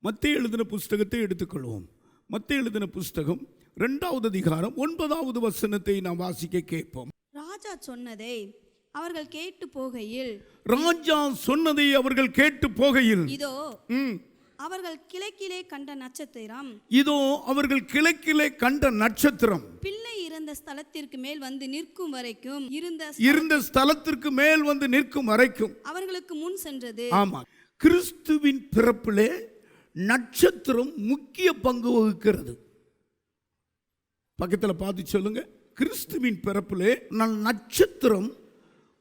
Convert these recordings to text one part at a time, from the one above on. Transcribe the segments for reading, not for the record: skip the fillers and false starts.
மத்தேயு எழுதின புஸ்தகத்தை எடுத்துக்கொள்வோம். மத்தேயு எழுதின புஸ்தகம் 2வது அதிகாரம் 9வது வசனத்தை நாம் வாசிக்க கேட்போம். ராஜா சொன்னதை அவர்கள் கேட்டு போகையில், ராஜா சொன்னதை அவர்கள் கேட்டு போகையில், இதோ அவர்கள் கிழக்கிலே கண்ட நட்சத்திரம், இதோ அவர்கள் கிழக்கிலே கண்ட நட்சத்திரம் பிள்ளை இருந்த ஸ்தலத்திற்கு மேல் வந்து நிற்கும் வரைக்கும் இருந்த ஸ்தலத்திற்கு மேல் வந்து நிற்கும் வரைக்கும் அவர்களுக்கு முன் சென்றது. ஆமா, கிறிஸ்துவின் பிறப்பிலே நட்சத்திரம் முக்கிய பங்கு வகிக்கிறது. பக்கத்தில் பார்த்து சொல்லுங்க, கிறிஸ்துவின் பிறப்பிலே நட்சத்திரம்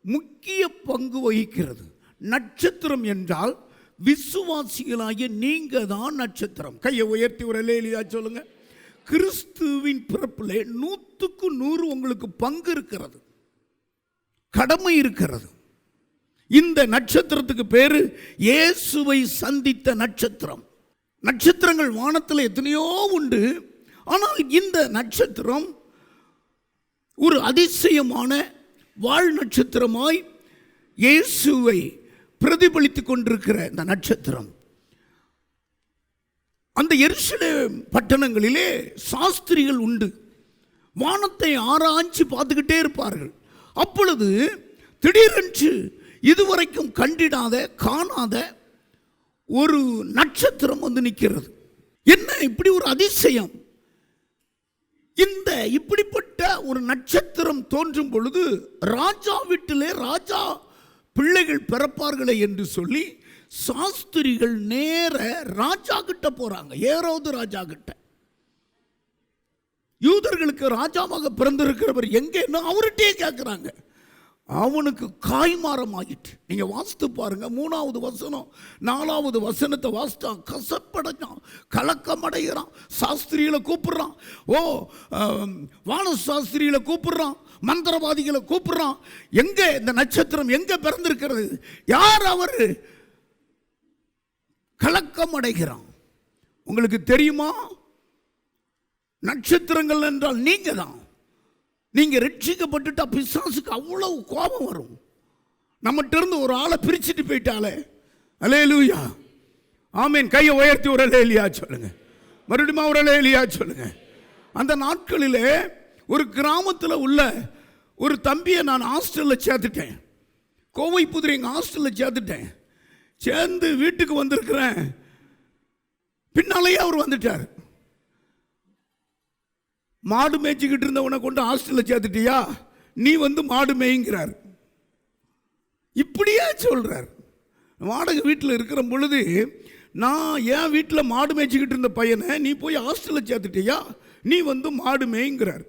முக்கிய பங்கு வகிக்கிறது. நட்சத்திரம் என்றால் விசுவாசிகளாகிய நீங்க தான் நட்சத்திரம். கையை உயர்த்தி ஒரு அல்லேலூயா சொல்லுங்க. கிறிஸ்துவின் பிறப்பிலே 100க்கு 100 உங்களுக்கு பங்கு இருக்கிறது, கடமை இருக்கிறது. இந்த நட்சத்திரத்துக்கு பேரு இயேசுவை சந்தித்த நட்சத்திரம். நட்சத்திரங்கள் வானத்தில் எத்தனையோ உண்டு, ஆனால் இந்த நட்சத்திரம் ஒரு அதிசயமான வாழ் நட்சத்திரமாய் இயேசுவை பிரதிபலித்துக் கொண்டிருக்கிற இந்த நட்சத்திரம். அந்த எருசலேம் பட்டணங்களிலே சாஸ்திரிகள் உண்டு, வானத்தை ஆராய்ச்சி பார்த்துக்கிட்டே இருப்பார்கள். அப்பொழுது திடீரென்று இதுவரைக்கும் கண்டிடாத காணாத ஒரு நட்சத்திரம் வந்து நிற்கிறது. என்ன இப்படி ஒரு அதிசயம்! இந்த இப்படிப்பட்ட ஒரு நட்சத்திரம் தோன்றும் பொழுது ராஜா வீட்டிலே ராஜா பிள்ளைகள் பிறப்பார்களே என்று சொல்லி சாஸ்திரிகள் நேர ராஜா கிட்ட போறாங்க. ஏரோது ராஜா கிட்ட. யூதர்களுக்கு ராஜாவாக பிறந்திருக்கிறவர் எங்கன்னா அவர்கிட்டே கேட்கிறாங்க. அவனுக்கு காய்மாரம் ஆகிட்டு. நீங்க வாசித்து பாருங்க, 3வது வசனம் 4வது வசனத்தை வாசித்தா கசப்படைஞ்சான், கலக்கம் அடைகிறான். சாஸ்திரிகளை கூப்பிடுறான், வான சாஸ்திரிகளை கூப்பிடுறான், மந்திரவாதிகளை கூப்பிடுறான். எங்க இந்த நட்சத்திரம் எங்க பிறந்திருக்கிறது, யார் அவரு? கலக்கம் அடைகிறான். உங்களுக்கு தெரியுமா, நட்சத்திரங்கள் என்றால் நீங்க தான். நீங்க ரட்சிக்கப்பட்டுட்டா பிசாசுக்கு அவ்வளவு கோபம் வரும். நம்மகிட்ட இருந்து ஒரு ஆளை பிரிச்சுட்டு போயிட்டாலே. அல்லேலூயா, ஆமீன். கையை உயர்த்தி ஒரு அல்லேலூயா சொல்லுங்க. மறுபடியும் ஒரு அல்லேலூயா சொல்லுங்க. அந்த நாட்களிலே ஒரு கிராமத்தில் உள்ள ஒரு தம்பியை நான் ஹாஸ்டலில் சேர்த்துட்டேன். கோவை புதுரை எங்கள் ஹாஸ்டலில் சேர்த்துட்டேன். சேர்ந்து வீட்டுக்கு வந்திருக்கிறேன். பின்னாலேயே அவர் வந்துட்டார். மாடு மேய்ச்சிக்கிட்டு இருந்தவனை கொண்டு ஹாஸ்டலில் சேர்த்துட்டியா, நீ வந்து மாடு மேய்ங்கிறார். இப்படியே சொல்றார். வாடகை வீட்டில் இருக்கிற பொழுது நான் என் வீட்டில் மாடு மேய்ச்சிக்கிட்டு இருந்த பையனை நீ போய் ஹாஸ்டலில் சேர்த்துட்டியா, நீ வந்து மாடு மேய்ங்கிறார்.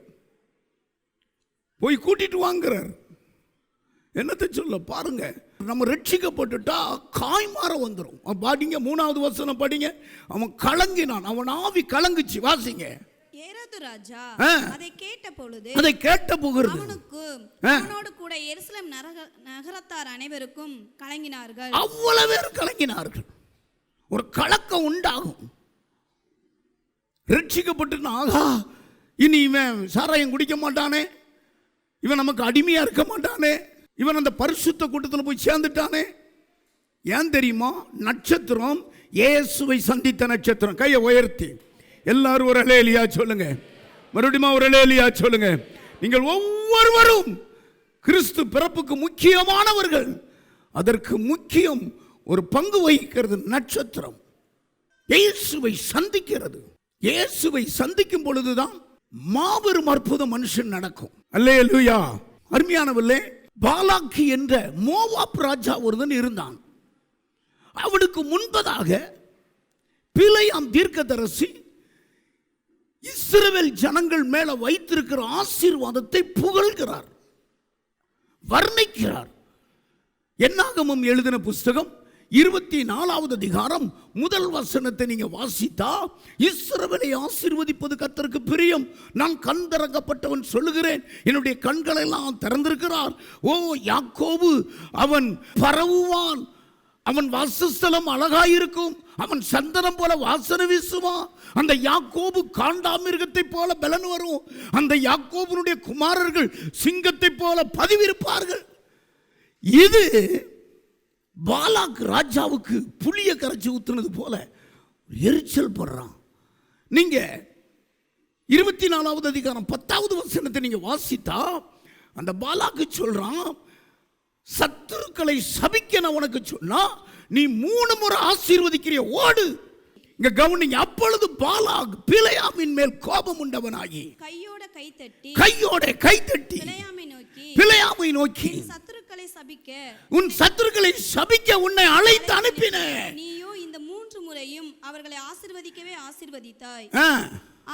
போய் கூட்டிட்டு வாங்குறார். என்னத்தை சொல்ல பாருங்க. நம்ம ரட்சிக்கப்பட்டுட்டா காய்மாற வந்துடும். பாடிங்க 3வது வசனம் படிங்க. அவன் கலங்கினான், அவன் ஆவி கலங்குச்சு. வாசிங்க. ஏரோது ராஜா அதை கேட்ட பொழுது அவனோடு கூட எருசலேம் நகரத்தார் அனைவருக்கும் கலங்கினார்கள். அவ்வளவு பேர் கலங்கினார்கள். ஒரு கலக்கம் உண்டாகும். ரட்சிக்கப்பட்டு ஆகா, இனி இவன் சாராயம் குடிக்க மாட்டானே, இவன் நமக்கு அடிமையா இருக்க மாட்டானே, இவன் அந்த பரிசுத்த கூட்டத்தில் போய் சேர்ந்துட்டானே. ஏன் தெரியுமா? நட்சத்திரம் இயேசுவை சந்தித்த நட்சத்திரம். கையை உயர்த்தி எல்லாரும் ஒரு அல்லேலூயா சொல்லுங்க. மறுபடியும் ஒரு அல்லேலூயா சொல்லுங்க. நீங்கள் ஒவ்வொருவரும் கிறிஸ்து பிறப்புக்கு முக்கியமானவர்கள். அதற்கு முக்கியம் ஒரு பங்கு வகிக்கிறது நட்சத்திரம். இயேசுவை சந்திக்கிறது. இயேசுவை சந்திக்கும் பொழுதுதான் மாபெரும் அற்புத மனுஷன் நடக்கும். அல்லேலூயா. அருமையானவர்களே, பாலாக்கி என்ற மோவாப் ராஜா ஒருவன் இருந்தான். அவனுக்கு முன்பதாக பிலேயாம் தீர்க்கதரிசி இஸ்ரவேல் ஜனங்கள் மேல வைத்திருக்கிற ஆசீர்வாதத்தை புகழ்கிறார், வர்ணிக்கிறார். என்னாகமம் எழுதின புஸ்தகம் 24வது அதிகாரம் 1 வசனத்தை நீங்க வாசித்தா, இஸ்ரவேலை ஆசீர்வதிப்பது கர்த்தருக்கு பிரியம், நான் கண் திறக்கப்பட்டவன் சொல்லுகிறேன், என்னுடைய கண்களை எல்லாம் திறந்திருக்கிறார். ஓ யாக்கோபு அவன் பரவுவான், அவன் வாசஸ்தலம் அழகாயிருக்கும், அவன் சந்தனம் போல வாசனை வீசுமா, அந்த யாக்கோபு காண்டாமிருகத்தை போல பலன் வரும், அந்த யாக்கோபுடைய குமாரர்கள் சிங்கத்தை போல பதிவிருப்பார்கள். இது பாலாக் ராஜாவுக்கு புளிய கரைச்சி ஊத்துனது போல எரிச்சல் படுறான். நீங்க 24வது அதிகாரம் 10வது வசனத்தை நீங்க வாசித்தா அந்த பாலாக்கு சொல்றான், சத்துருக்களை சபிக்க நான் உனக்கு சொன்னா நீ 3 முறை ஆசீர்வதிக்கிறிய, ஓடு. இங்க கவனிங்க. அப்பொழுது பாலாக் பிலேயாமின் மேல் கோபம் உண்டவனாகி கையோட கை தட்டி பிலேயாமை நோக்கி உன் சத்துருக்களை சபிக்க உன்னை அழைத்து அனுப்பினேன். நீயோ இந்த 3 முறையும் அவர்களை ஆசீர்வதிக்கவே ஆசீர்வதித்தாய்.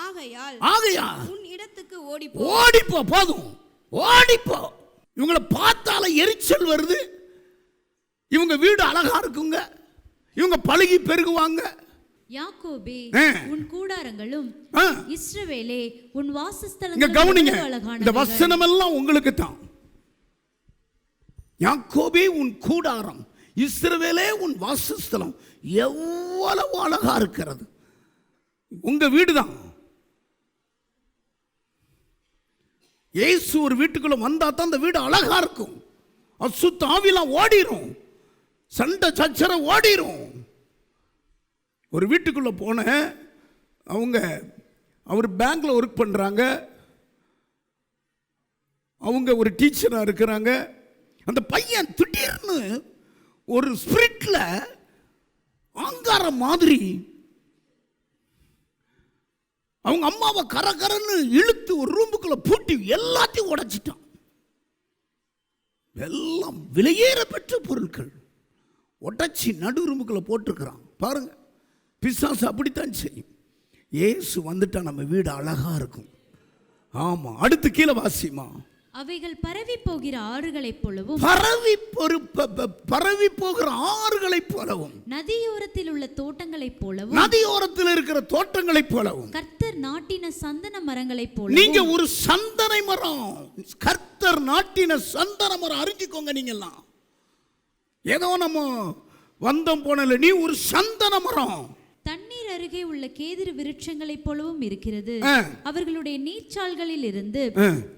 ஆகையால் உன் இடத்துக்கு ஓடிப்போ. போதும், ஓடிப்போ. இவங்களை பார்த்தால எரிச்சல் வருது. இவங்க வீடு அழகா இருக்குங்க, இவங்க பழகி பெருகுவாங்க. யாக்கோபே உன் கூடாரங்களும் இஸ்ரவேலே உன் வாசஸ்தலங்களும். இங்க கவனிங்க, இந்த வசனம் எல்லாம் உங்களுக்கு தான். யாக்கோபே உன் கூடாரம், இஸ்ரவேலே உன் வாசஸ்தலம். எவ்வளவு அழகா இருக்கிறது. உங்க வீடு தான். இயேசு ஒரு வீட்டுக்குள்ள வந்தா தான் அந்த வீடு அழகா இருக்கும். அசுத்த ஆவிலாம் ஓடிரும், சண்டை சச்சர ஓடிரும். ஒரு வீட்டுக்குள்ள போன அவர் பேங்க்ல ஒர்க் பண்றாங்க, அவங்க ஒரு டீச்சரா இருக்கிறாங்க. அந்த பையன் திடீர்னு ஒரு ஸ்பிரிட்ல ஆங்காரம் மாதிரி அவங்க அம்மாவை கரகரன்னு இழுத்து ஒரு ரூமுக்குள்ள பூட்டி எல்லாத்தையும் உடைச்சிட்டான். எல்லாம் விலையேற பெற்ற பொருட்கள் உடைச்சி நடு ரூமுக்குள்ள போட்டிருக்கிறான். பாருங்க, பிசாசு அப்படித்தான் செய்யும். இயேசு வந்துட்டா நம்ம வீடு அழகா இருக்கும். ஆமா, அடுத்து கீழே வாசிமா. அவைகள் பரவி போகிற ஆறுகளைப் போலவும் பரவி போகிற ஆறுகளைப் போலவும் நதியோரத்தில் உள்ள தோட்டங்களைப் போலவும் நதியோரத்தில் இருக்கிற தோட்டங்களைப் போலவும் கர்த்தர் நாட்டின சந்தன மரங்களைப் போலவும். நீங்க ஒரு சந்தன மரம், கர்த்தர் நாட்டின சந்தன மரம். அறிஞ்சுக்கோங்க. நீங்க எல்லாம் ஏதோ நம்ம வந்தோம் போனல, நீ ஒரு சந்தன மரம். தண்ணீர் அருகே உள்ள கேதிரு விருட்சங்களைப் போலவும் இருக்கிறது. அவர்களுடைய நீர்ச்சால்களில் இருந்து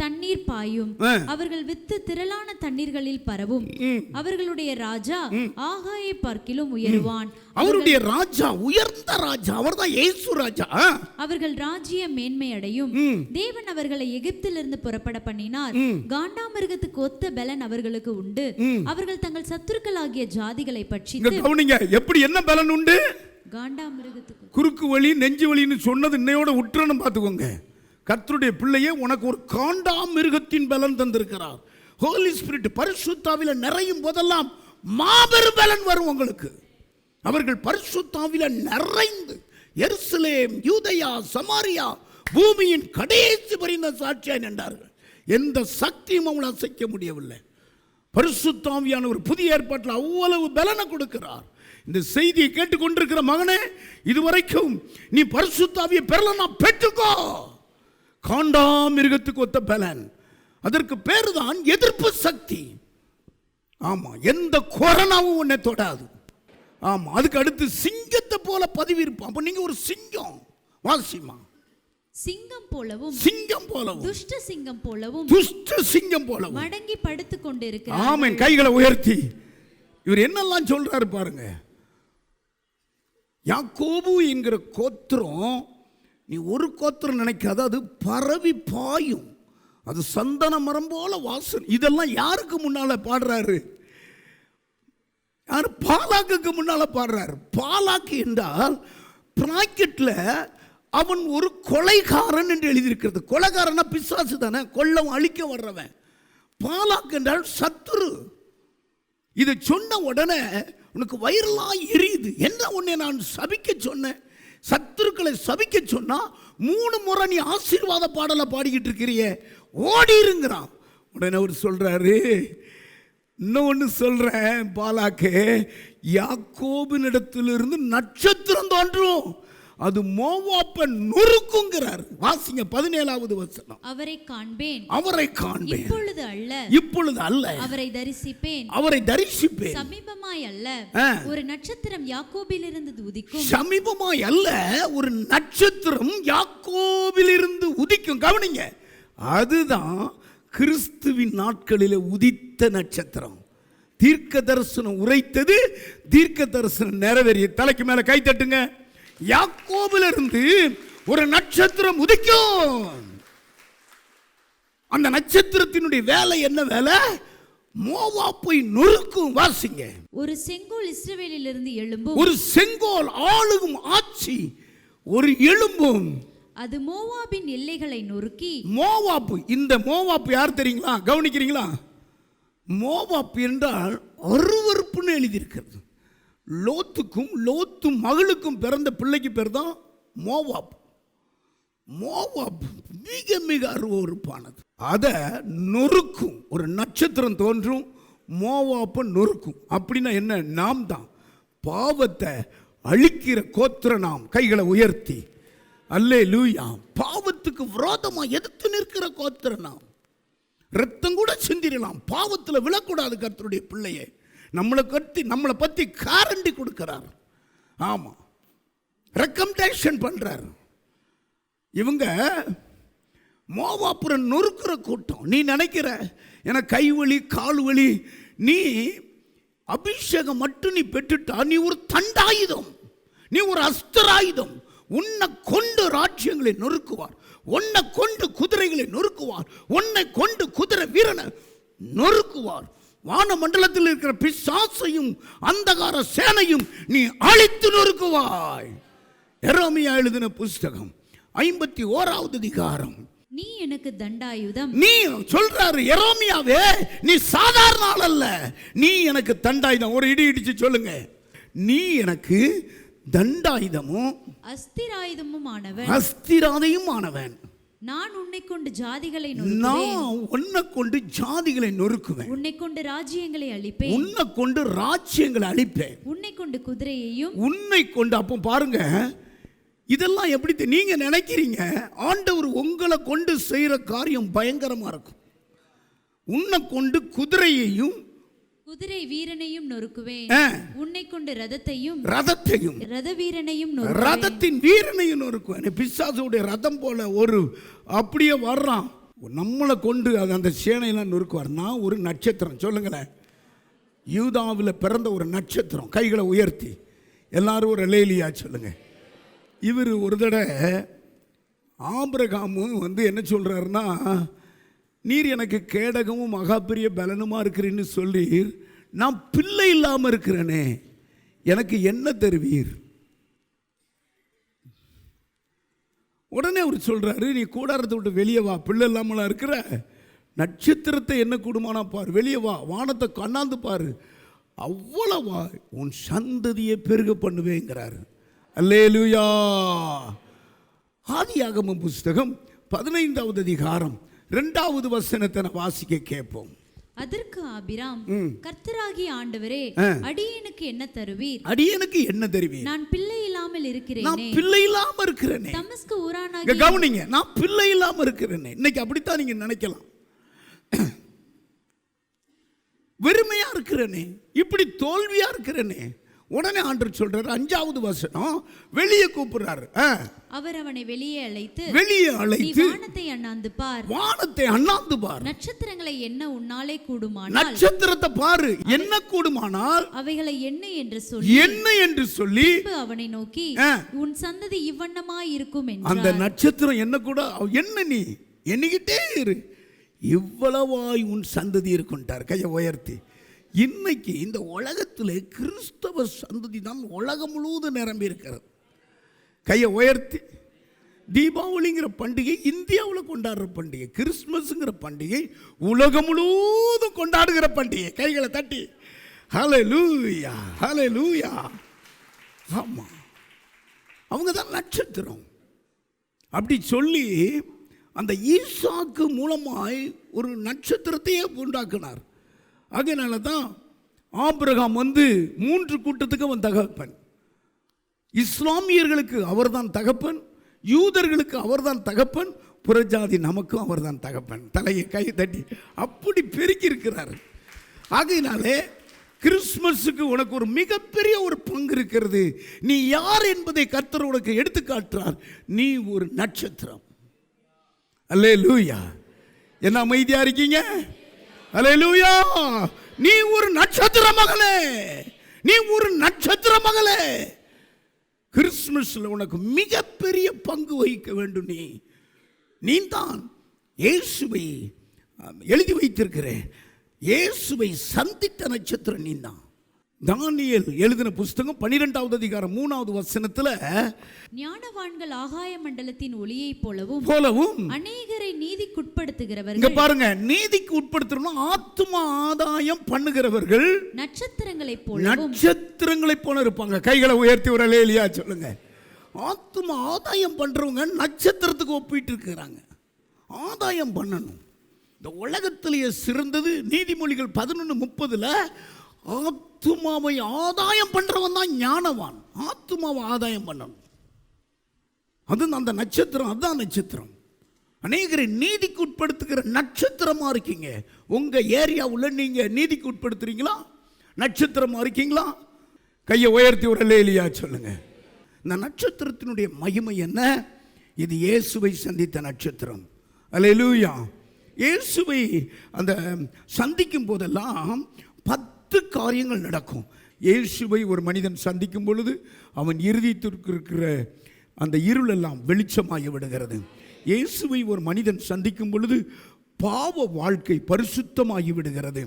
தண்ணீர் பாயும். அவர்கள் வித்து திரளான தண்ணீர்களில் பரவும். அவர்களுடைய ராஜா ஆகாயை பார்க்கிலும் உயருவான். அவருடைய ராஜா உயர்ந்த ராஜா, அவர்தான் இயேசு ராஜா. அவர்கள் ராஜ்ய மேன்மை அடையும். தேவன் அவர்களை எகிப்திலிருந்து புறப்பட பண்ணினார். காண்டாமிருகத்துக்கு ஒத்த பலன் அவர்களுக்கு உண்டு. அவர்கள் தங்கள் சத்துருக்களாகிய ஜாதிகளை பட்சித்து. எப்படி என்ன பலன் உண்டு? காண்டாமிருகத்துக்கு குறுக்கு வலி நெஞ்சு வலின்னு சொன்னது இன்னையோட உற்றணும் பார்த்துக்கோங்க. கர்த்தருடைய பிள்ளையே, உனக்கு ஒரு காண்டாமிருகத்தின் பலன் தந்திருக்கிறார். ஹோலி ஸ்பிரிட் பரிசுத்தாவில நிறையும் போதெல்லாம் மாபெரும் பலன் வரும் உங்களுக்கு. அவர்கள் பரிசுத்தாவில நிறைந்து எருசலேம், யூதேயா, சமாரியா பூமியின் கடைசி பரிந்த சாட்சியாய் நின்றார்கள். எந்த சக்தியும் அவங்களை அசைக்க முடியவில்லை. பரிசுத்தாவியான ஒரு புதிய ஏற்பாட்டில் அவ்வளவு பலனை கொடுக்கிறார். இந்த செய்தியை கேட்டுக்கொண்டிருக்கிற மகனே, இதுவரைக்கும் நீ பரிசுத்தாவியை பெறலன்னா பெற்றுக்கோ. காண்டாமிருகத்துக்கு ஒத்த பலன். அதற்கு பேரு தான் எதிர்ப்பு சக்தி. ஆமா, எந்த கொரோனாவும் உன்னை தொடாது. ஆமா, அதுக்கு அடுத்து சிங்கத்தை போல பதவி இருப்பான். அப்ப நீங்க ஒரு சிங்கம். வாசிமா. சிங்கம் போலவும் துஷ்ட சிங்கம் போலவும் மடங்கி படுத்துக் கொண்டிருக்கிறார். ஆமென். கைகளை உயர்த்தி இவர் என்னெல்லாம் சொல்றாரு பாருங்க. யாக்கோபு என்கிற கோத்திரம், நீ ஒரு கோத்திரம் நினைக்காத, அது பரவி பாயும். அது சந்தன மரம் போல வாசனை. இதெல்லாம் யாருக்கு முன்னால பாடுறாரு? யார்? பாலாக்குக்கு முன்னால பாடுறாரு. பாலாக்கு என்றால் பிராக்கெட்ல அவன் ஒரு கொலைகாரன் என்று எழுதியிருக்கிறது. கொலைகாரனா பிசாசு தானே, கொல்லம் அழிக்க வர்றவன். பாலாக்கு என்றால் சத்துரு. இதை சொன்ன உடனே உனக்கு வயிறெல்லாம் எரியுது. என்ன உன்னை நான் சபிக்க சொன்னேன்? சத்துருக்களை சபிக்க சொன்னா 3 முறை நீ ஆசீர்வாத பாடலை பாடிக்கிட்டு இருக்கிறிய, ஓடிருங்கிறான். உடனே அவர் சொல்றாரு, இன்னொன்னு சொல்றேன் பாலாக்கே, யாக்கோபினிடத்திலிருந்து நட்சத்திரம் தோன்றும், அது மோவாப்பை நொறுக்குங்கிறார். வாசிங்க 17வது வசனம். அவரை காண்பேன் இப்பொழுது அல்ல அவரை தரிசிப்பேன் சமீபமாய் அல்ல ஒரு நட்சத்திரம் யாக்கோபிலிருந்து உதிக்கும். சமீபமாய் அல்ல ஒரு நட்சத்திரம் யாக்கோபிலிருந்து உதிக்கும். கவனிங்க, அதுதான் கிறிஸ்துவின் நாட்களிலே உதித்த நட்சத்திரம். தீர்க்க தரிசனம் உரைத்தது, தீர்க்க தரிசனம் நிறைவேறிய. தலைக்கு மேல கை தட்டுங்க. யாக்கோபிலிருந்து ஒரு நட்சத்திரம் உதிக்கும். அந்த நட்சத்திரத்தினுடைய வேலை என்ன வேலை? மோவாப்பை நொறுக்கும். வாசிங்க. ஒரு செங்கோல் இஸ்ரவேலிலிருந்து எழும்பும். ஒரு செங்கோல் ஆளுகும் ஆட்சி ஒரு எழும்பும். அது மோவாபின் எல்லைகளை நொறுக்கி. மோவாப்பு, இந்த மோவாப்பு யார் தெரியுங்களா? கவனிக்கிறீங்களா? மோவாப்பு என்றால் அருவருப்புன்னு எழுதியிருக்கிறது. லோத்துக்கும் லோத்து மகளுக்கும் பிறந்த பிள்ளைக்கு பேர் தான் மோவாப்பு. மோவாப்பு மிக மிக அருவருப்பானது. அதை நொறுக்கும். ஒரு நட்சத்திரம் தோன்றும், மோவாப்பை நொறுக்கும். அப்படின்னா என்ன? நாம் தான் பாவத்தை அழிக்கிற கோத்திர. நாம் கைகளை உயர்த்தி அல்லேலூயா. பாவத்துக்கு விரோதமா எதிர்த்து நிற்கிற கோத்திர. நாம் ரத்தம் கூட சிந்திரலாம், பாவத்தில் விழக்கூடாது. கர்த்தருடைய பிள்ளையை நம்மளை பத்தி காரண்டி கொடுக்கிறார். ஆமா, ரெக்கமெண்டேஷன் பண்றார். இவங்க மோவாப்புற நொறுக்கிற கூட்டம். நீ நினைக்கிற எனக்கு கை வலி கால் வலி, நீ அபிஷேகம் மட்டும் நீ பெற்றுட்டா நீ ஒரு தண்டாயுதம், நீ ஒரு அஸ்திராயுதம். உன்னை கொண்டு ராஜ்யங்களை நொறுக்குவார், உன்னை கொண்டு குதிரைகளை நொறுக்குவார், உன்னை கொண்டு குதிரை வீரனை நொறுக்குவார். வான மண்டலத்தில் இருக்கிற பிசாசையும் அந்தகார சேனையும் நீ அழித்து நொறுக்குவாய். எரேமியா எழுதின புஸ்தகம் 51வது அதிகாரம். நீ எனக்கு தண்டாயுதம். நீ சொல்றாரு எரேமியாவே, நீ சாதாரண ஆள் அல்ல, நீ எனக்கு தண்டாயுதம். ஒரு இடி இடிச்சு சொல்லுங்க. நீ எனக்கு தண்டாயுதமும் அஸ்திராயுதமும் ஆனவன். அஸ்திராதையும் ஆனவன். நான் உன்னை கொண்டு ஜாதிகளை நொறுக்குவேன். நான் உன்னை கொண்டு ஜாதிகளை நொறுக்குவேன். உன்னை கொண்டு ராஜ்யங்களை அழிப்பேன். உன்னை கொண்டு ராஜ்யங்களை அழிப்பேன். உன்னை கொண்டு குதிரையையும். உன்னை கொண்டு. அப்போ பாருங்க, இதெல்லாம் எப்படி நீங்க நினைக்கிறீங்க? ஆண்டவர் உங்களை கொண்டு செய்யற காரியம் பயங்கரமா இருக்கும். உன்னை கொண்டு குதிரையையும் குதிரை வீரனையும் நொறுக்குவேன். உன்னை கொண்டு ரதத்தையும் ரத வீரனையும் நொறுக்குவேன். ரதத்தின் வீரனையும் நொறுக்குவேன். பிசாசுடைய ரதம் போல ஒரு அப்படியே வர்றான். நம்மளை கொண்டு அந்த சேனையெல்லாம் நொறுக்குவார். நான் ஒரு நட்சத்திரம். சொல்லுங்களேன், யூதாவில் பிறந்த ஒரு நட்சத்திரம். கைகளை உயர்த்தி எல்லாரும் ஒரு லேலியா சொல்லுங்க. இவர் ஒரு தடவை ஆபிரகாமும் என்ன சொல்றாருன்னா, நீர் எனக்கு கேடகமும் மகாபெரிய பலனுமா இருக்கிறேன்னு சொல்லி நான் பிள்ளை இல்லாமல் இருக்கிறேனே, எனக்கு என்ன தருவீர்? உடனே அவர் சொல்றாரு, நீ கூடாரத்தை விட்டு வெளியே வா, பிள்ளை இல்லாமலா இருக்கிற, நட்சத்திரத்தை என்ன கூடுமானா பாரு, வெளியே வா, வானத்தை கண்ணாந்து பாரு, அவ்வளவா உன் சந்ததியை பெருக பண்ணுவேங்கிறாரு. அல்லேலூயா. ஆதியாகமம் புஸ்தகம் 15வது அதிகாரம் 2வது வசனத்தை வாசிக்க கேட்போம். அதற்கு ஆபிராம், கர்த்தராகிய ஆண்டவரே, அடியேனுக்கு என்ன தருவீர்? அடியேனுக்கு என்ன தருவீர்? நான் பிள்ளை இல்லாமல் இருக்கிறேனே. நான் பிள்ளை இல்லாம இருக்கிறேனே. தமஸ்கு ஊரானாகிய. கவனிங்க, நான் பிள்ளை இல்லாம இருக்கிறேனே. இன்னைக்கு அப்படித்தான் நீங்க நினைக்கலாம். வெறுமையா இருக்கிறேனே, இப்படி தோல்வியா இருக்கிறேனே. உடனே ஆண்டவர் சொல்றாரு, 5வது வசனம், வெளியே கூப்பிடுறாரு. அவர் அவனை வெளியே அழைத்து வானத்தை அண்ணாந்து பார், வானத்தை அண்ணாந்து பார், நட்சத்திரங்களை என்ன உன்னாலே கூடுமானால், நட்சத்திரத்தை பாரு, என்ன கூடுமானால் அவைகளை என்ன என்று சொல்லி அவனை நோக்கி, உன் சந்ததி இவ்வண்ணமாய் இருக்கும் என்றார். அந்த நட்சத்திரம் என்ன கூட என்ன, நீ எண்ணிக்கிட்டே இரு, இவ்வளவாய் உன் சந்ததி இருக்குன்ட்டார். கையை உயர்த்தி. இன்னைக்கு இந்த உலகத்தில் கிறிஸ்தவ சந்ததி தான் உலகம் முழுவதும் நிரம்பி இருக்கிறது. கையை உயர்த்தி. தீபாவளிங்கிற பண்டிகை இந்தியாவில் கொண்டாடுற பண்டிகை, கிறிஸ்துமஸ்ங்கிற பண்டிகை உலகம் முழுவதும் கொண்டாடுகிற பண்டிகை. கைகளை தட்டி ஹல்லேலூயா, ஹல்லேலூயா. ஆமா, அவங்க தான் நட்சத்திரம். அப்படி சொல்லி அந்த ஈசாக்கு மூலமாய் ஒரு நட்சத்திரத்தையே உண்டாக்கினார். அதனால தான் ஆபிரகாம் 3 கூட்டத்துக்கு அவன் தகப்பன். இஸ்லாமியர்களுக்கு அவர்தான் தகப்பன், யூதர்களுக்கு அவர்தான் தகப்பன், புறஜாதி நமக்கும் அவர்தான் தகப்பன். தலையை கை தட்டி அப்படி பெருக்கி இருக்கிறார். ஆகையினாலே கிறிஸ்துமஸுக்கு உனக்கு ஒரு மிகப்பெரிய ஒரு பங்கு இருக்கிறது. நீ யார் என்பதை கர்த்தர் உனக்கு எடுத்து காட்டுறார். நீ ஒரு நட்சத்திரம். அல்லேலூயா. என்ன அமைதியா இருக்கீங்க? அல்லேலூயா. நீ ஒரு நட்சத்திர மகளே, நீ ஒரு நட்சத்திர மகளே. கிறிஸ்துமஸில் உனக்கு மிகப்பெரிய பங்கு வகிக்க வேண்டும். நீ தான் இயேசுவை எழுதி வைத்திருக்கிறேன். இயேசுவை சந்தித்த நட்சத்திரம் நீ தான். தானியேல் எழுதின புஸ்தகம் 12வது அதிகாரம் 3வது வசனத்தில், ஞானவான்கள் ஆகாய மண்டலத்தின் ஒளியைப் போலவும் அநேகரை நீதிக்குட்படுத்துகிறவர்கள். இங்க பாருங்க, நீதிக்கு உட்படுத்தணும். ஆத்தும ஆதாயம் பண்ணுகிறவர்கள் நட்சத்திரங்களைப் போல இருப்பாங்க. கைகளை உயர்த்தி ஒரு அல்லேலூயா சொல்லுங்க. ஆத்தும ஆதாயம் பண்றவங்க நட்சத்திரத்துக்கு ஒப்பிட்டு இருக்கிறாங்க. ஆதாயம் பண்ணணும். இந்த உலகத்திலேயே சிறந்தது நீதிமொழிகள் 11:30 ஆத்துமாவை ஆதாயம் பண்றவன் தான் ஞானவான். ஆத்துமாவை ஆதாயம் பண்ணணும். அது அந்த நட்சத்திரம். அதுதான் நட்சத்திரம். அநேகரை நீதிக்கு உட்படுத்துகிற நட்சத்திரமா இருக்கீங்க. உங்க ஏரியாவுள்ள நீங்க நீதிக்கு உட்படுத்துறீங்களா? நட்சத்திரமா இருக்கீங்களா? கையை உயர்த்தி ஒரு அல்லேலூயா சொல்லுங்க. இந்த நட்சத்திரத்தினுடைய மகிமை என்ன? இது இயேசுவை சந்தித்த நட்சத்திரம். அல்லேலூயா. இயேசுவை அந்த சந்திக்கும் போதெல்லாம் 10 காரியங்கள் நடக்கும். இயேசுவை ஒரு மனிதன் சந்திக்கும் பொழுது அவன் இருதயத்திற்கு இருக்கிற அந்த இருள் எல்லாம் வெளிச்சமாகி விடுகிறது. இயேசுவை ஒரு மனிதன் சந்திக்கும் பொழுது பாவ வாழ்க்கை பரிசுத்தமாகி விடுகிறது.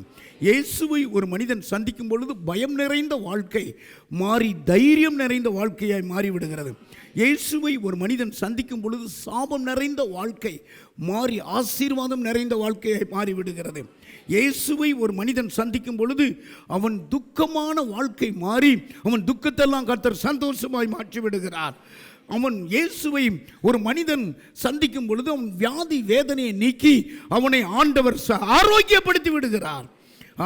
இயேசுவை ஒரு மனிதன் சந்திக்கும் பொழுது பயம் நிறைந்த வாழ்க்கை மாறி தைரியம் நிறைந்த வாழ்க்கையாய் மாறிவிடுகிறது. இயேசுவை ஒரு மனிதன் சந்திக்கும் பொழுது சாபம் நிறைந்த வாழ்க்கை மாறி ஆசீர்வாதம் நிறைந்த வாழ்க்கையாய் மாறிவிடுகிறது. இயேசுவை ஒரு மனிதன் சந்திக்கும் பொழுது அவன் துக்கமான வாழ்க்கை மாறி அவன் துக்கத்தெல்லாம் கர்த்தர் சந்தோஷமாய் மாற்றி விடுகிறார். அவன் இயேசுவை ஒரு மனிதன் சந்திக்கும் பொழுது அவன் வியாதி வேதனையை நீக்கி அவனை ஆண்டவர் ஆரோக்கியப்படுத்தி விடுகிறார்.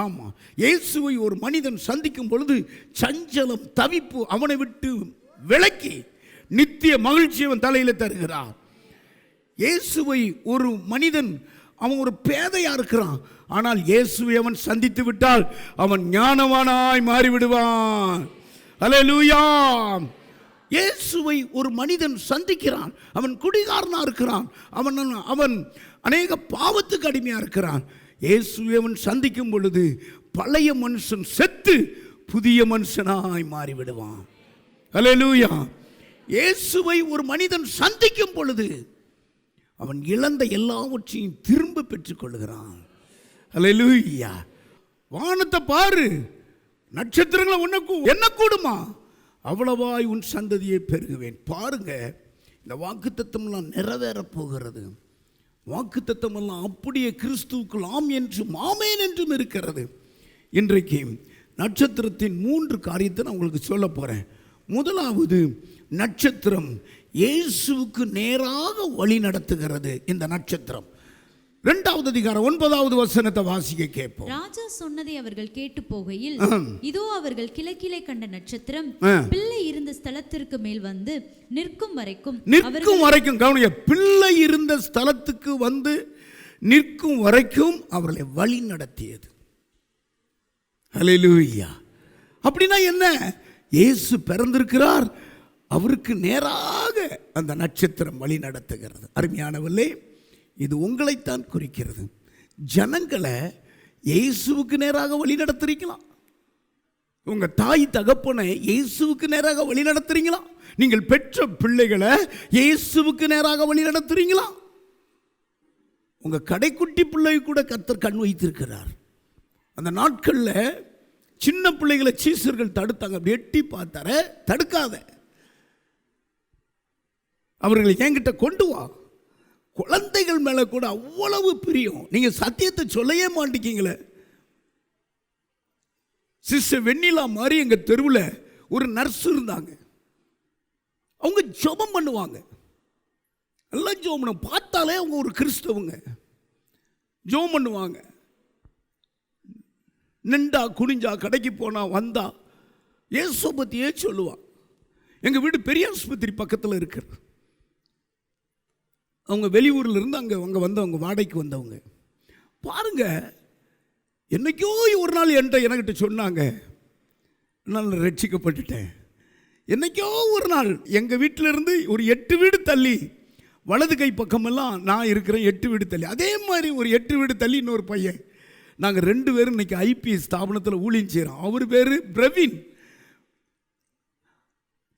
ஆமாம், இயேசுவை ஒரு மனிதன் சந்திக்கும் பொழுது சஞ்சலம் தவிப்பு அவனை விட்டு விலக்கி நித்திய மகிழ்ச்சி அவன் தலையில் தருகிறார். இயேசுவை ஒரு மனிதன் அவன் ஒரு பேதையா இருக்கிறான், ஆனால் இயேசுவை அவன் சந்தித்து விட்டால் அவன் ஞானவானாய் மாறிவிடுவான். அல்லேலூயா. இயேசுவை ஒரு மனிதன் சந்திக்கிறான், அவன் குடிகாரனா இருக்கிறான், அவன் அநேக பாவத்துக்கு அடிமையா இருக்கிறான். இயேசுவை அவன் சந்திக்கும் பொழுது பழைய மனுஷன் செத்து புதிய மனுஷனாய் மாறிவிடுவான். அல்லேலூயா. இயேசுவை ஒரு மனிதன் சந்திக்கும் பொழுது அவன் இழந்த எல்லாவற்றையும் திரும்ப பெற்றுக் கொள்கிறான். அல்லேலூயா. வானத்தை பாரு, நட்சத்திரங்களை என்ன கூடுமா? அவ்வளவாய் உன் சந்ததியை பெருகுவேன். பாருங்க, இந்த வாக்குத்தத்தமெல்லாம் நிறைவேற போகிறது. வாக்குத்தத்தமெல்லாம் அப்படியே கிறிஸ்துவுக்குள் ஆம் என்றும் ஆமேன் என்றும் இருக்கிறது. இன்றைக்கு நட்சத்திரத்தின் 3 காரியத்தை நான் உங்களுக்கு சொல்ல போறேன். முதலாவது, நட்சத்திரம் இயேசுவுக்கு நேராக வழி நடத்துகிறது. இந்த நட்சத்திரம் 2வது அதிகாரம் 9வது வசனத்தை வாசிக்க கேட்போம். ராஜா சொன்னதை அவர்கள் கேட்டு போகையில், இதோ அவர்கள் கிழக்கிலே கண்ட நட்சத்திரம் பிள்ளை இருந்த ஸ்தலத்திற்கு மேல் வந்து நிற்கும் வரைக்கும் கவனிங்க, பிள்ளை இருந்த ஸ்தலத்துக்கு வந்து நிற்கும் வரைக்கும் அவர்களை வழி நடத்தியது. அல்லேலூயா. அப்படின்னா என்ன? இயேசு பிறந்திருக்கிறார், அவருக்கு நேராக அந்த நட்சத்திரம் வழி நடத்துகிறது. அருமையானவர்களே, இது உங்களைத்தான் குறிக்கிறது. ஜனங்களை இயேசுவுக்கு நேராக வழி நடத்துறீங்களா? உங்க தாய் தகப்பனை இயேசுவுக்கு நேராக வழி நடத்துறீங்களா? நீங்கள் பெற்ற பிள்ளைகளை இயேசுவுக்கு நேராக வழி நடத்துறீங்களா? உங்க கடைக்குட்டி பிள்ளை கூட கர்த்தர் கண் வைத்திருக்கிறார். அந்த நாட்களில் சின்ன பிள்ளைகளை சீசர்கள் தடுத்தாங்க. அப்படி எட்டி பார்த்தார, தடுக்காத, அவர்களை என்கிட்ட கொண்டு வா. குழந்தைகள் மேல கூட அவ்வளவு பிரியம். நீங்க சத்தியத்தை சொல்லவே மாட்டீங்களே. சிஸ்டர் வெண்ணிலா மாதிரி எங்க தெருவில் ஒரு நர்ஸ் இருந்தாங்க. அவங்க ஜெபம் பண்ணுவாங்க, எல்லாம் ஜெபம் பண்ணுவாங்க. பார்த்தாலே அவங்க ஒரு கிறிஸ்தவங்க. ஜெபம் பண்ணுவாங்க. நின்றா குனிஞ்சா கடைக்கு போனா வந்தா இயேசு பத்தியே சொல்லுவான். எங்க வீடு பெரிய ஆஸ்பத்திரி பக்கத்தில் இருக்கிறது. அவங்க வெளியூரில் இருந்து அங்கே வந்தவங்க, வாடகைக்கு வந்தவங்க. பாருங்க, என்னைக்கோ ஒரு நாள் என்கிட்ட சொன்னாங்க, நான் ரட்சிக்கப்பட்டுட்டேன். என்னைக்கோ ஒரு நாள் எங்கள் வீட்டில் இருந்து ஒரு 8 வீடு தள்ளி, வலது கை பக்கமெல்லாம் நான் இருக்கிறேன், 8 வீடு தள்ளி. அதே மாதிரி ஒரு 8 வீடு தள்ளி இன்னொரு பையன். நாங்கள் 2 பேரும் இன்னைக்கு ஐபிஎஸ் ஸ்தாபனத்தில் ஊழியம் செய்கிறோம். அவர் பேர் பிரவீன்.